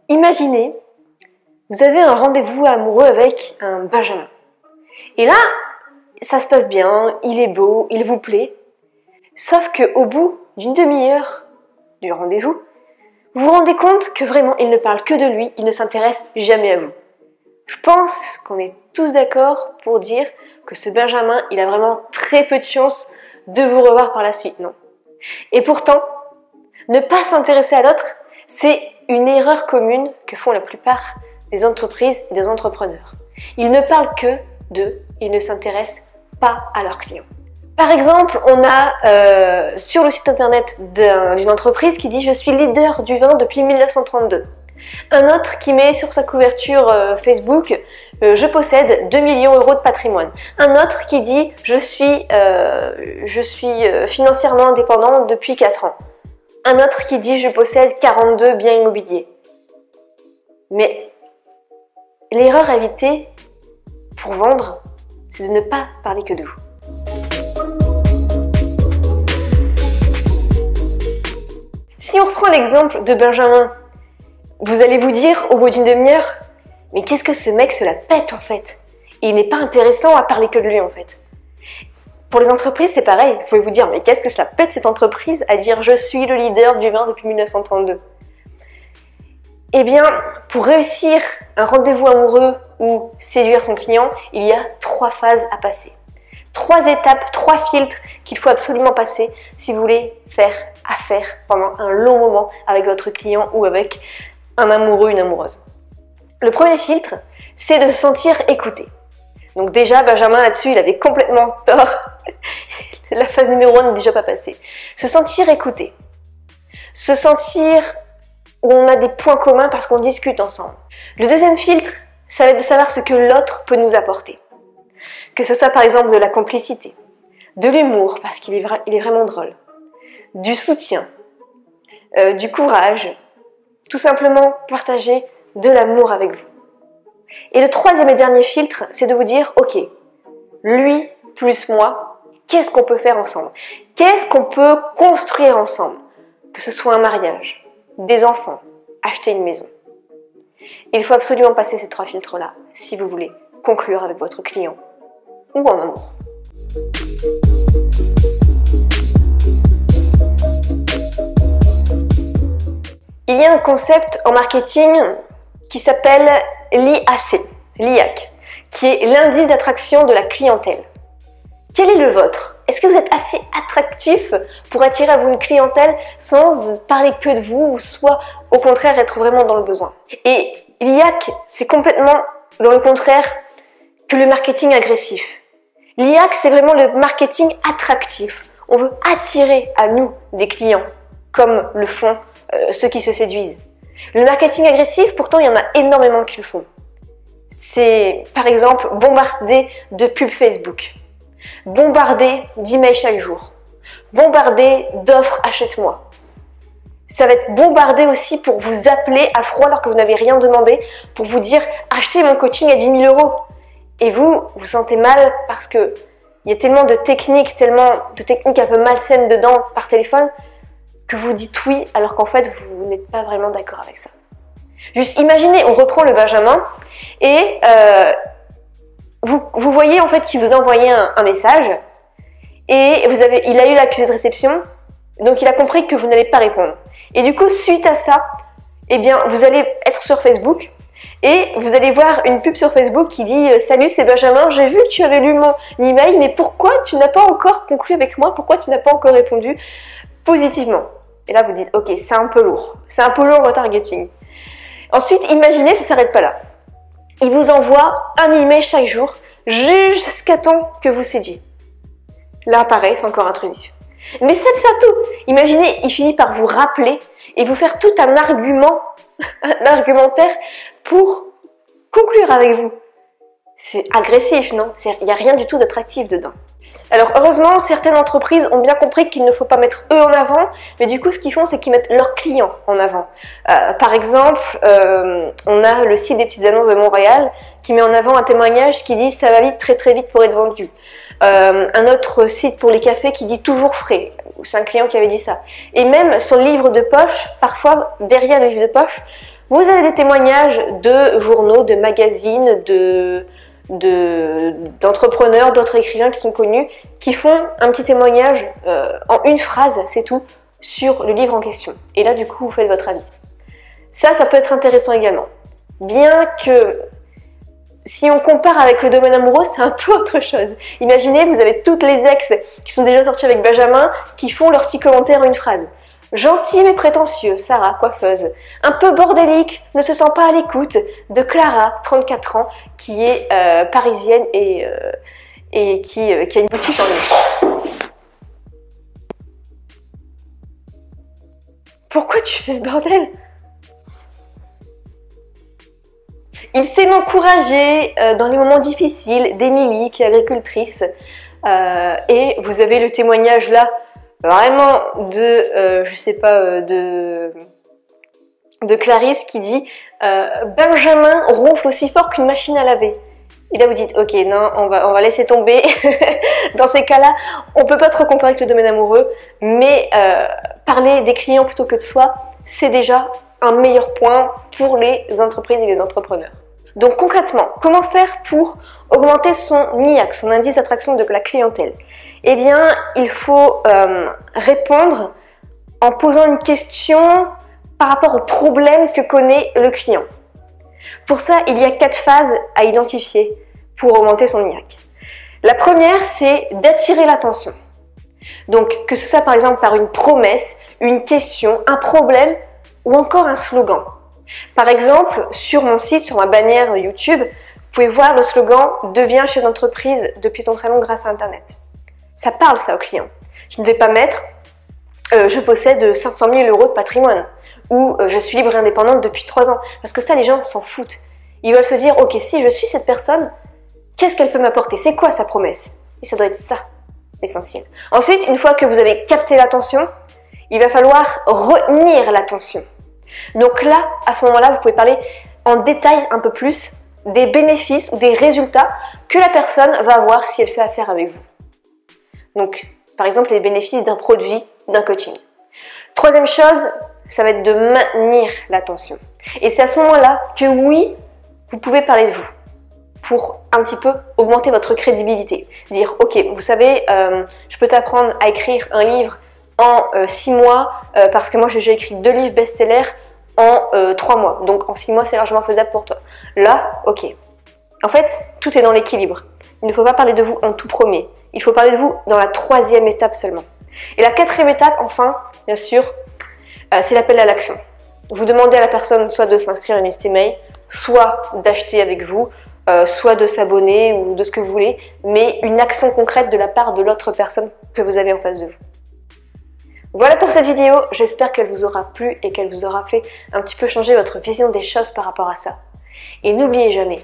Imaginez, vous avez un rendez-vous amoureux avec un Benjamin. Et là, ça se passe bien, il est beau, il vous plaît. Sauf qu'au bout d'une demi-heure du rendez-vous, vous vous rendez compte que vraiment, il ne parle que de lui, il ne s'intéresse jamais à vous. Je pense qu'on est tous d'accord pour dire que ce Benjamin, il a vraiment très peu de chances de vous revoir par la suite, non? Et pourtant, ne pas s'intéresser à l'autre, c'est une erreur commune que font la plupart des entreprises et des entrepreneurs. Ils ne parlent que d'eux, ils ne s'intéressent pas à leurs clients. Par exemple, on a sur le site internet d'une entreprise qui dit « Je suis leader du vin depuis 1932 ». Un autre qui met sur sa couverture Facebook « Je possède 2 millions d'euros de patrimoine ». Un autre qui dit « Je suis financièrement indépendant depuis 4 ans ». Un autre qui dit « Je possède 42 biens immobiliers ». Mais l'erreur à éviter pour vendre, c'est de ne pas parler que de vous. Si on reprend l'exemple de Benjamin, vous allez vous dire au bout d'une demi-heure, mais qu'est-ce que ce mec se la pète en fait? Et il n'est pas intéressant à parler que de lui en fait. Pour les entreprises, c'est pareil. Vous pouvez vous dire, mais qu'est-ce que cela pète cette entreprise à dire je suis le leader du vin depuis 1932? Eh bien, pour réussir un rendez-vous amoureux ou séduire son client, il y a 3 phases à passer. 3 étapes, 3 filtres qu'il faut absolument passer si vous voulez faire affaire pendant un long moment avec votre client ou avec un amoureux, une amoureuse. Le premier filtre, c'est de se sentir écouté. Donc déjà, Benjamin là-dessus, il avait complètement tort. La phase numéro 1 n'est déjà pas passée. Se sentir écouté. Se sentir où on a des points communs parce qu'on discute ensemble. Le deuxième filtre, ça va être de savoir ce que l'autre peut nous apporter. Que ce soit par exemple de la complicité, de l'humour parce qu'il est vraiment drôle, du soutien, du courage, tout simplement partager de l'amour avec vous. Et le troisième et dernier filtre, c'est de vous dire, ok, lui plus moi, qu'est-ce qu'on peut faire ensemble? Qu'est-ce qu'on peut construire ensemble? Que ce soit un mariage, des enfants, acheter une maison. Il faut absolument passer ces 3 filtres-là si vous voulez conclure avec votre client ou en amour. Il y a un concept en marketing qui s'appelle l'IAC, qui est l'indice d'attraction de la clientèle. Quel est le vôtre? Est-ce que vous êtes assez attractif pour attirer à vous une clientèle sans parler que de vous ou soit au contraire être vraiment dans le besoin? Et l'IAC, c'est complètement dans le contraire que le marketing agressif. L'IAC, c'est vraiment le marketing attractif. On veut attirer à nous des clients, comme le font ceux qui se séduisent. Le marketing agressif, pourtant, il y en a énormément qui le font. C'est, par exemple, bombarder de pubs Facebook, bombarder d'emails chaque jour, bombarder d'offres achète-moi. Ça va être bombardé aussi pour vous appeler à froid alors que vous n'avez rien demandé, pour vous dire « achetez mon coaching à 10 000 euros ». Et vous vous sentez mal parce qu'il y a tellement de techniques un peu malsaines dedans par téléphone que vous dites oui alors qu'en fait vous n'êtes pas vraiment d'accord avec ça. Juste imaginez, on reprend le Benjamin et vous voyez en fait qu'il vous a envoyé un message et il a eu l'accusé de réception, donc il a compris que vous n'allez pas répondre. Et du coup, suite à ça, eh bien, vous allez être sur Facebook et vous allez voir une pub sur Facebook qui dit « Salut, c'est Benjamin, j'ai vu que tu avais lu mon email, mais pourquoi tu n'as pas encore conclu avec moi? Pourquoi tu n'as pas encore répondu positivement ?» Et là, vous dites « Ok, c'est un peu lourd. C'est un peu lourd le targeting. » Ensuite, imaginez, ça ne s'arrête pas là. Il vous envoie un email chaque jour jusqu'à temps que vous cédiez. Là, pareil, c'est encore intrusif. Mais ça ne fait tout. Imaginez, il finit par vous rappeler et vous faire tout un argumentaire pour conclure avec vous. C'est agressif, non? Il n'y a rien du tout d'attractif dedans. Alors heureusement, certaines entreprises ont bien compris qu'il ne faut pas mettre eux en avant, mais du coup ce qu'ils font c'est qu'ils mettent leurs clients en avant. Par exemple, on a le site des petites annonces de Montréal qui met en avant un témoignage qui dit « ça va vite, très très vite pour être vendu ». Un autre site pour les cafés qui dit « toujours frais ». C'est un client qui avait dit ça. Et même sur le livre de poche, parfois derrière le livre de poche, Vous avez des témoignages de journaux, de magazines, d'entrepreneurs, d'autres écrivains qui sont connus, qui font un petit témoignage en une phrase, c'est tout, sur le livre en question. Et là, du coup, vous faites votre avis. Ça peut être intéressant également. Bien que, si on compare avec le domaine amoureux, c'est un peu autre chose. Imaginez, vous avez toutes les ex qui sont déjà sorties avec Benjamin, qui font leur petit commentaire en une phrase. Gentil mais prétentieux, Sarah, coiffeuse. Un peu bordélique, ne se sent pas à l'écoute, de Clara, 34 ans, qui est parisienne et qui a une boutique en ligne. Pourquoi tu fais ce bordel? Il s'est encouragé dans les moments difficiles d'Émilie, qui est agricultrice. Et vous avez le témoignage là, vraiment de, je sais pas, de Clarisse qui dit Benjamin ronfle aussi fort qu'une machine à laver. Et là vous dites ok, non, on va laisser tomber. Dans ces cas-là, on peut pas trop comparer avec le domaine amoureux, mais parler des clients plutôt que de soi, c'est déjà un meilleur point pour les entreprises et les entrepreneurs. Donc concrètement, comment faire pour augmenter son IAC, son indice d'attraction de la clientèle? Eh bien, il faut répondre en posant une question par rapport au problème que connaît le client. Pour ça, il y a 4 phases à identifier pour augmenter son IAC. La première, c'est d'attirer l'attention. Donc, que ce soit par exemple par une promesse, une question, un problème ou encore un slogan. Par exemple, sur mon site, sur ma bannière YouTube, vous pouvez voir le slogan « Deviens chef d'entreprise depuis ton salon grâce à Internet ». Ça parle ça aux clients. Je ne vais pas mettre je possède 500 000 € de patrimoine » ou « Je suis libre et indépendante depuis 3 ans ». Parce que ça, les gens s'en foutent. Ils veulent se dire « Ok, si je suis cette personne, qu'est-ce qu'elle peut m'apporter? C'est quoi sa promesse ?» Et ça doit être ça, l'essentiel. Ensuite, une fois que vous avez capté l'attention, il va falloir retenir l'attention. Donc là, à ce moment-là, vous pouvez parler en détail un peu plus des bénéfices ou des résultats que la personne va avoir si elle fait affaire avec vous. Donc, par exemple, les bénéfices d'un produit, d'un coaching. Troisième chose, ça va être de maintenir l'attention. Et c'est à ce moment-là que oui, vous pouvez parler de vous pour un petit peu augmenter votre crédibilité. Dire, ok, vous savez, je peux t'apprendre à écrire un livre en 6 mois parce que moi j'ai écrit 2 livres best-sellers en 3 mois. Donc en 6 mois, c'est largement faisable pour toi. Là, ok. En fait, tout est dans l'équilibre. Il ne faut pas parler de vous en tout premier. Il faut parler de vous dans la 3e étape seulement. Et la 4e étape, enfin, bien sûr, c'est l'appel à l'action. Vous demandez à la personne soit de s'inscrire à une liste email, soit d'acheter avec vous, soit de s'abonner ou de ce que vous voulez, mais une action concrète de la part de l'autre personne que vous avez en face de vous. Voilà pour cette vidéo, j'espère qu'elle vous aura plu et qu'elle vous aura fait un petit peu changer votre vision des choses par rapport à ça. Et n'oubliez jamais,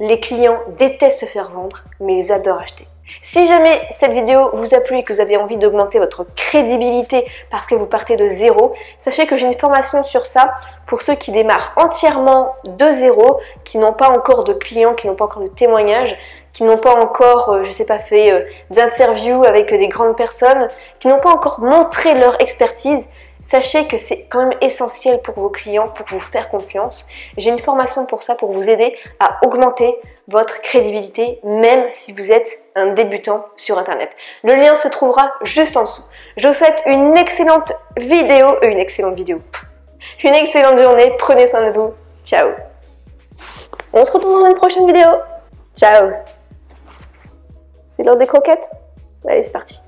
les clients détestent se faire vendre, mais ils adorent acheter. Si jamais cette vidéo vous a plu et que vous avez envie d'augmenter votre crédibilité parce que vous partez de zéro, sachez que j'ai une formation sur ça pour ceux qui démarrent entièrement de zéro, qui n'ont pas encore de clients, qui n'ont pas encore de témoignages, qui n'ont pas encore, je sais pas, fait d'interviews avec des grandes personnes, qui n'ont pas encore montré leur expertise. Sachez que c'est quand même essentiel pour vos clients, pour vous faire confiance. J'ai une formation pour ça, pour vous aider à augmenter votre crédibilité, même si vous êtes un débutant sur Internet. Le lien se trouvera juste en dessous. Je vous souhaite une excellente vidéo, une excellente journée. Prenez soin de vous. Ciao. On se retrouve dans une prochaine vidéo. Ciao. C'est l'heure des croquettes? Allez, c'est parti.